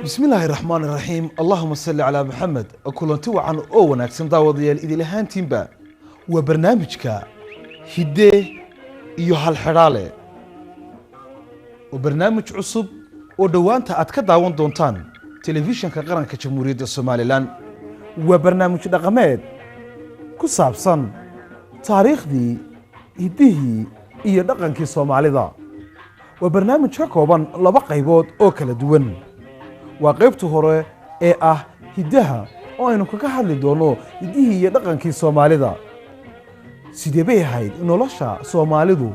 بسم الله الرحمن الرحيم اللهم صل على محمد كلنتي وعن او wanaagsan daawadayaal idil ahaantiinba waa barnaamijka hidde iyo hal xiraale oo barnaamij cusub oo dhawaanta aad ka daawan doontaan telefishinka qaranka Jamhuuriyadda Soomaaliland waa barnaamij dhaqameed ku saabsan taariikhdii hiddihii iyo dhaqankii Soomaalida waa barnaamij ka kooban laba qaybood oo kala duwan waa qaybta hore ee ah hiddaha oo aynu kaga hadli doono hiddihii iyo dhaqankii Soomaalida sidee bay ahayd nolosha Soomaalidu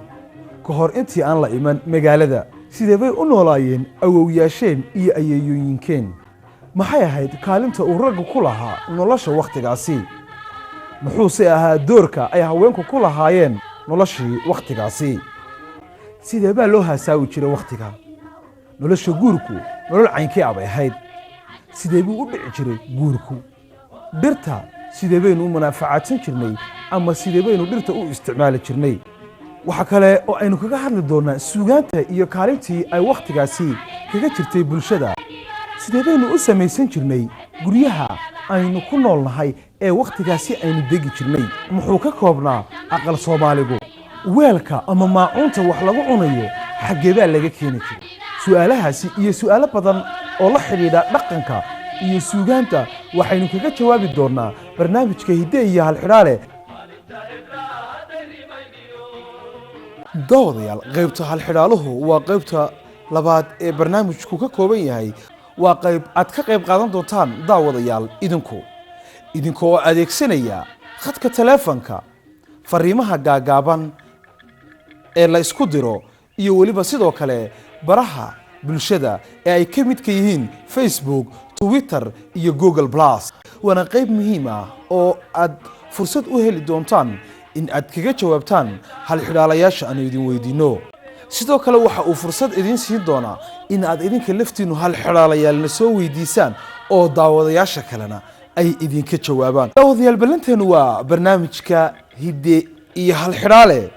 ka hor intii aan la iman magaalada sidee bay u noolaayeen awowyaasheen iyo ayeeyooyinkeen maxay ahayd kaalinta uu raggu ku lahaa nolosha waqtigaasi muxuuse ahaa doorka ay haweenku ku lahaayeen noloshii waqtigaasi sidee baa loo hasaawi jiray waqtiga nolosha guurku nolol caynkii abay ahayd sidee buu u dhici jiray guurku dhirta sidee baynu u manaafacaadsan jirnay ama sidee baynu dhirta u isticmaali jirnay waxa kale oo aynu kaga hadli doonaa suugaanta iyo kaalintii ay waqtigaasi kaga jirtay bulshada sidee baynu u samaysan jirnay guryaha aynu ku noolnahay ee waqtigaasi aynu degi jirnay muxuu ka koobnaa aqal Soomaaligu weelka ama maacuunta wax lagu cunayo xaggee baa laga keeni jiray su'aalahaasi iyo su'aalo badan oo la xiriira dhaqanka iyo suugaanta waxaynu kaga jawaabi doonaa barnaamijka hidde iyo hal xiraale daawadayaal qaybta hal xiraaluhu waa qaybta labaad ee barnaamijku ka kooban yahay waa qayb aad ka qayb qaadan doontaan daawadayaal idinkoo adeegsanaya khadka taleefanka fariimaha gaagaaban ee la isku diro iyo waliba sidoo kale baraha bulshada ee ay ka mid ka yihiin Facebook, Twitter iyo Google+. waana qayb muhiim ah oo aad fursad u heli doontaan in aad kaga jawaabtaan hal xiraalayaasha aan idin weydiino sidoo kale waxa uu fursad idin siin doonaa in aad idinka laftiinu hal xiraalayaalna soo weydiisaan oo daawadayaasha kalena ay idinka jawaabaan daawadayaal ballanteenu waa barnaamijka hidde iyo hal xiraale